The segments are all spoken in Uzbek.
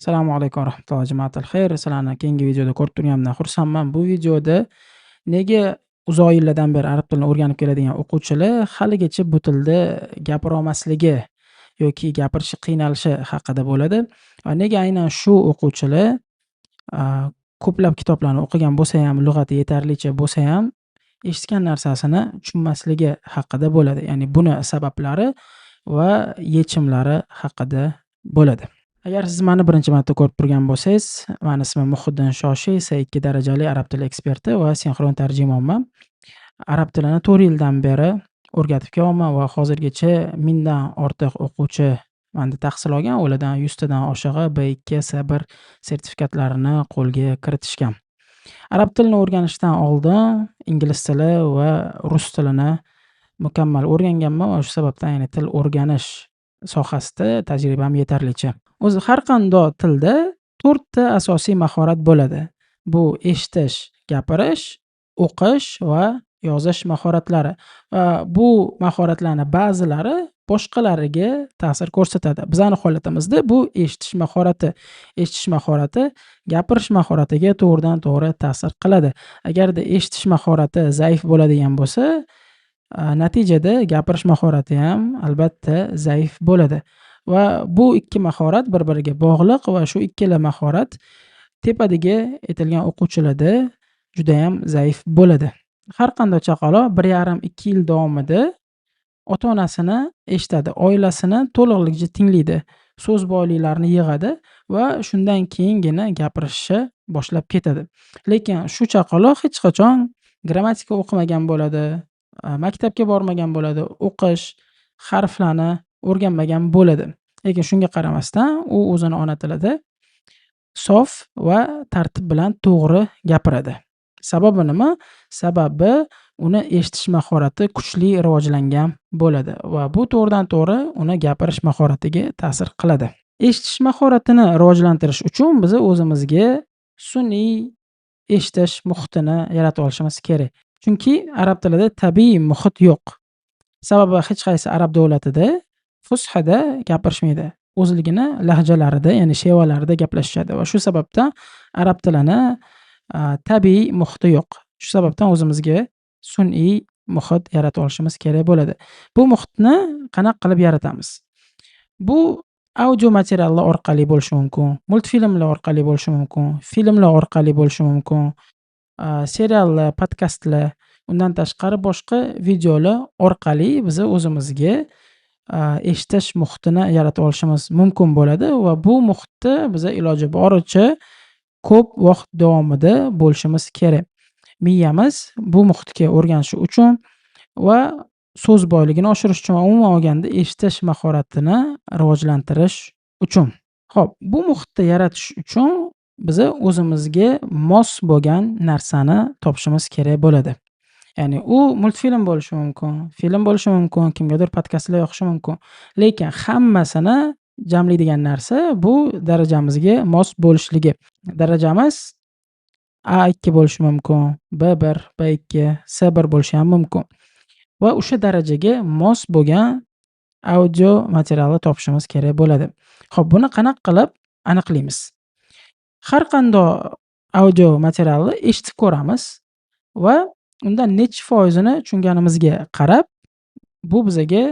Assalomu alaykum va rahmatullohi jamatil xayr. Sizlarni keyingi videoda ko'rib turganimdan xursandman. Bu videoda nega uzoq yillardan beri arab tilini o'rganib keladigan o'quvchilar haligacha bu tilda gapira olmasligi yoki gapirishi qiynalishi haqida bo'ladi va nega aynan shu o'quvchilar a, ko'plab kitoblarni o'qigan bo'lsa ham, lug'ati yetarlicha bo'lsa ham, eshitgan narsasini tushunmasligi haqida bo'ladi. Ya'ni buni sabablari va yechimlari haqida bo'ladi. Agar siz mani birinchi marta ko'rib turgan bo'lsangiz, mani ismim Muhiddin Shoshiy, C2 darajali arab tili eksperti va sinxron tarjimonman. Arab tilini 4 yildan beri o'rgatib kelyapman va hozirgacha 1000 dan ortiq o'quvchi manda tahsil olgan, ulardan 100 tadan oshig'i B2, C1 sertifikatlarini qo'lga kiritishgan. Arab tilini o'rganishdan oldin ingliz tili va rus tilini mukammal o'rganganman va shu sababdan ya'ni til o'rganish sohasida tajribam yetarlicha. O'zi har qanday tilda 4 ta asosiy mahorat bo'ladi. Bu eshitish, gapirish, o'qish va yozish mahoratlari. Va bu mahoratlarning ba'zilari boshqalariga ta'sir ko'rsatadi. Bizning holatimizda bu eshitish mahorati. Eshitish mahorati gapirish mahoratiga to'g'ridan-to'g'ri ta'sir qiladi. Agarda eshitish mahorati zaif bo'ladigan bo'lsa, natijada gapirish mahorati ham albatta zaif bo'ladi. Va bu ikki mahorat bir-biriga bog'liq va shu ikkala mahorat tepadagi aytilgan o'quvchilarda juda ham zaif bo'ladi. Har qanday chaqaloq 1,5-2 yil davomida ota-onasini eshitadi, oilasini to'liqligicha tinglaydi, so'z boyliklarini yig'adi va shundan keyingina gapirishni boshlab ketadi. Lekin shu chaqaloq hech qachon grammatika o'qimagan bo'ladi, maktabga bormagan bo'ladi, o'qish, harflarni o'rganmagan bo'ladi. Lekin shunga qaramasdan u o'zini ona tilida sof va tartib bilan to'g'ri gapiradi. Sababi nima? Sababi uni eshitish mahorati kuchli rivojlangan bo'ladi va bu to'g'ridan-to'g'ri uni gapirish mahoratiga ta'sir qiladi. Eshitish mahoratini rivojlantirish uchun biz o'zimizga sun'iy eshitish muhitini yaratib olishimiz kerak. Chunki arab tilida tabiiy muhit yo'q. Sababi hech qaysi arab davlatida fushada gapirishmaydi. O'zligini lahjalarida, ya'ni shevalarida gaplashishadi va shu sababdan arab tilini tabiiy muhiti yo'q. Shu sababdan o'zimizga sun'iy muhit yaratib olishimiz kerak bo'ladi. Bu muhitni qanaqa qilib yaratamiz? Bu audio materiallar orqali bo'lishi mumkin, multfilmlar orqali bo'lishi mumkin, filmlar orqali bo'lishi mumkin, seriallar, podkastlar, undan tashqari boshqa videolar orqali biz o'zimizga eshitish muhitini yaratib olishimiz mumkin bo'ladi va bu muhitda biz iloji boricha ko'p vaqt davomida bo'lishimiz kerak. Miyamiz bu muhitga o'rganishi uchun va so'z boyligini oshirish uchun va umuman olganda eshitish mahoratini rivojlantirish uchun. Xo'p, bu muhitni yaratish uchun biz o'zimizga mos bo'lgan narsani topishimiz kerak bo'ladi. Ya'ni u multfilm bo'lishi mumkin, film bo'lishi mumkin, kimgadir podkastlar yoqishi mumkin. Lekin hammasini jamlaydigan narsa bu darajamizga mos bo'lishligi. Darajamiz A2 bo'lishi mumkin, B1, B2, C1 bo'lishi ham mumkin. Va o'sha darajaga mos bo'lgan audio materialni topishimiz kerak bo'ladi. Xo'p, buni qanaqa qilib aniqlaymiz? Har qanday audio materialni eshitib ko'ramiz va undan necha foizini tushunganimizga qarab, bu bizaga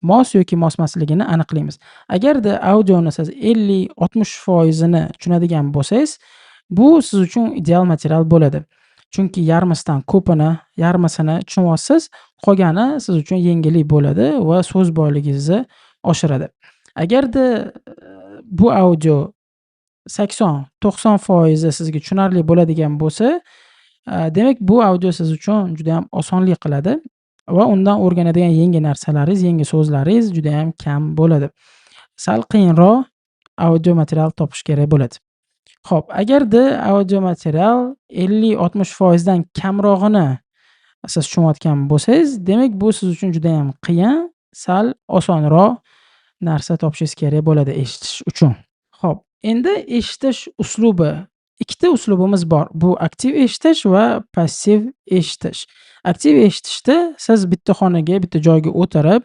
mos yoki mosmasligini aniqlaymiz. Agarda audioni siz 50-60% tushunadigan bo'lsangiz, bu siz uchun ideal material bo'ladi. Chunki yarmisidan ko'pini, yarmisini tushunyapsiz, qolgani siz uchun yengillik bo'ladi va so'z boyligingizni oshiradi. Agarda bu audio 80-90% sizga tushunarli bo'ladigan bo'lsa, demak bu audio siz uchun juda ham osonlik qiladi va undan o'rganadigan yangi narsalaringiz, yangi so'zlaringiz juda ham kam bo'ladi. Sal qiyinroq audio material topish kerak bo'ladi. Xo'p, agarda audio material 50-60% dan kamrog'ini siz tushunayotgan bo'lsangiz, demak bu siz uchun juda ham qiyin, sal osonroq narsa topishingiz kerak bo'ladi eshitish uchun. Xo'p, endi eshitish uslubi. Ikkita uslubimiz bor. Bu aktiv eshitish va passiv eshitish. Aktiv eshitishda siz bitta xonaga, bitta joyga o'tirib,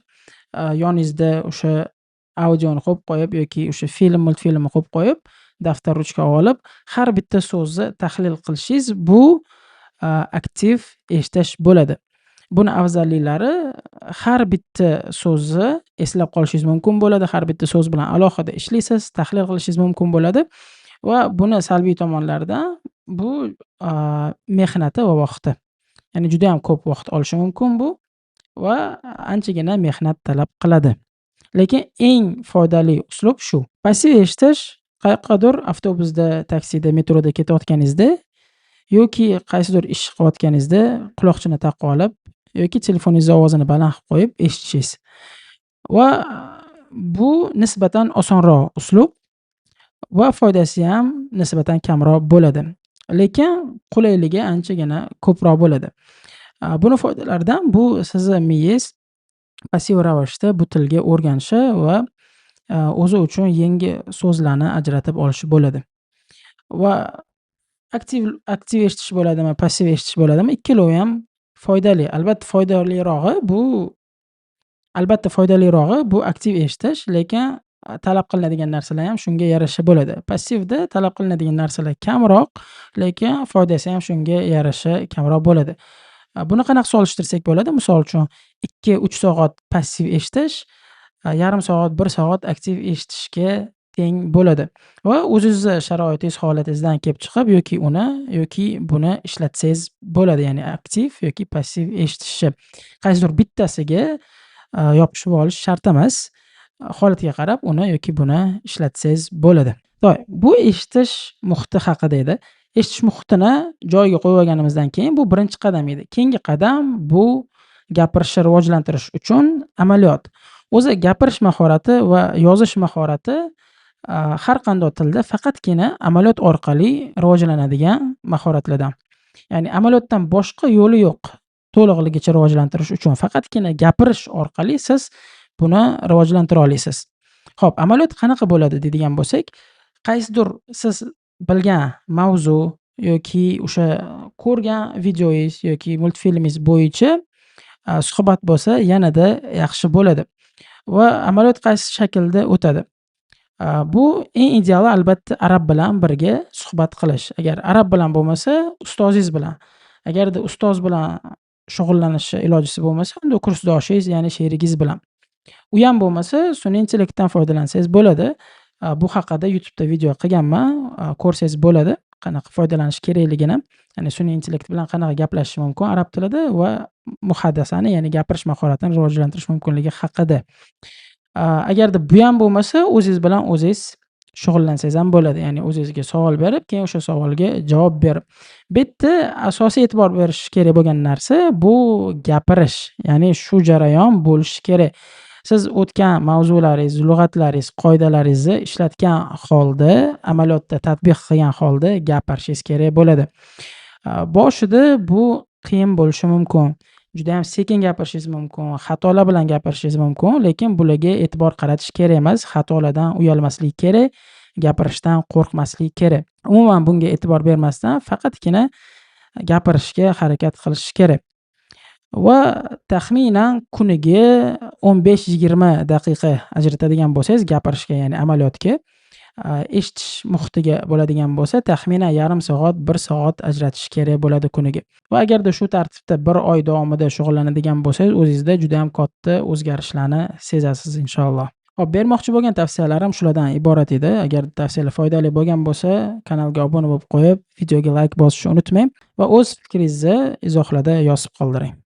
yoningizda o'sha audioni qo'yib qo'yib yoki o'sha film, multfilmni qo'yib qo'yib, daftar ruchka olib, har bitta so'zni tahlil qilishingiz bu aktiv eshitish bo'ladi. Buni afzalliklari har bitta so'zni eslab qolishingiz mumkin bo'ladi. Har bitta so'z bilan alohida ishlaysiz, tahlil qilishingiz mumkin bo'ladi va buni salbiy tomonlaridan bu mehnati va vaqti. Ya'ni juda ham ko'p vaqt olishi mumkin bu va anchagina mehnat talab qiladi. Lekin eng foydali uslub shu. Passiv eshitish qayoqqadir avtobusda, taksida, metroda ketayotganingizda yoki qaysidir ish qilayotganingizda quloqchini taqib olib yoki telefoningizni ovozini baland qilib qo'yib eshitishingiz. Va bu nisbatan osonroq uslub va foydasi ham nisbatan kamroq bo'ladi. Lekin qulayligi anchagina ko'proq bo'ladi. Buni foydalaridan bu sizni miyangiz passiv ravishda bu tilga o'rganishi va o'zi uchun yangi so'zlarni ajratib olishi bo'ladi. Va aktiv eshitish bo'ladimi, passiv eshitish bo'ladimi? Ikkalovi ham foydali. Albatta foydalirog'i bu aktiv eshitish, lekin talab qilinadigan narsalar ham shunga yarasha bo'ladi. Passivda talab qilinadigan narsalar kamroq, lekin foydasi ham shunga yarasha kamroq bo'ladi. Buni qanaqa solishtirsak bo'ladi? Misol uchun 2-3 soat passiv eshitish, yarim soat, 1 soat aktiv eshitishga teng bo'ladi va o'zingizni sharoitingiz, holatingizdan kelib chiqib yoki buni ishlatsangiz bo'ladi. Ya'ni aktiv yoki passiv eshitishni qaysidir bittasiga yopishib olish shart emas. Holatiga qarab uni yoki buni ishlatsangiz bo'ladi. Bu eshitish muhiti haqida edi. Eshitish muhitini joyiga qo'yib olganimizdan keyin bu birinchi qadam edi. Keyingi qadam bu gapirishni rivojlantirish uchun amaliyot. O'zi gapirish mahorati va yozish mahorati har qanday tilda faqatgina amaliyot orqali rivojlanadigan mahoratlardan. Ya'ni amaliyotdan boshqa yo'li yo'q. To'liqligicha rivojlantirish uchun faqatgina gapirish orqali siz buni rivojlantira olasiz. Xo'p, amaliyot qanaqa bo'ladi deydigan bo'lsak, qaysidir siz bilgan mavzu yoki o'sha ko'rgan videoyingiz yoki multfilmingiz bo'yicha suhbat bo'lsa yanada yaxshi bo'ladi. Va amaliyot qaysi shaklda o'tadi? Bu eng ideali albatta arab bilan birga suhbat qilish. Agar arab bilan bo'lmasa, ustozingiz bilan. Agarda ustoz bilan shug'ullanish ilojisi bo'lmasa, unda kursdoshingiz, ya'ni sherigingiz bilan. U ham bo'lmasa, sun'iy intellektdan foydalansangiz bo'ladi. Bu haqida YouTube'da video qilganman, ko'rsangiz bo'ladi, qanaqa foydalanish kerakligini. Ya'ni sun'iy intellekt bilan qanaqa gaplashish mumkin arab tilida va muhaddasani, ya'ni gapirish mahoratini rivojlantirish mumkinligi haqida. Agarda bu ham bo'lmasa, o'zingiz bilan o'zingiz shug'ullansangiz ham bo'ladi. Ya'ni o'zingizga savol berib, keyin o'sha savolga javob berib. Bu yerda asosiy e'tibor berish kerak bo'lgan narsa bu gapirish. Ya'ni shu jarayon bo'lishi kerak. Siz o'tgan mavzularingiz, lug'atlaringiz, qoidalaringizni ishlatgan holda, amaliyotda tatbiq qilgan holda gapirishingiz kerak bo'ladi. Boshida bu qiyin bo'lishi mumkin. Juda ham sekin gapirishingiz mumkin, xatolar bilan gapirishingiz mumkin, lekin bularga e'tibor qaratish kerak emas. Xatolardan uyalmaslik kerak, gapirishdan qo'rqmaslik kerak. Umuman bunga e'tibor bermasdan faqatgina gapirishga harakat qilish kerak. Va taxminan kuniga 15-20 daqiqa ajratadigan bo'lsangiz gapirishga, ya'ni amaliyotga, eshitish muhitiga bo'ladigan bo'lsa, taxminan yarim soat, 1 soat ajratish kerak bo'ladi kuniga. Va agarda shu tartibda 1 oy davomida shug'ullanadigan bo'lsangiz, o'zingizda juda ham katta o'zgarishlarni sezasiz inshaalloh. Hop, bermoqchi bo'lgan tavsiyalarim shulardan iborat edi. Agar tavsiyalar foydali bo'lgan bo'lsa, kanalga obuna bo'lib qo'yib, videoga like bosishni unutmang va o'z fikringizni izohlarda yozib qoldiring.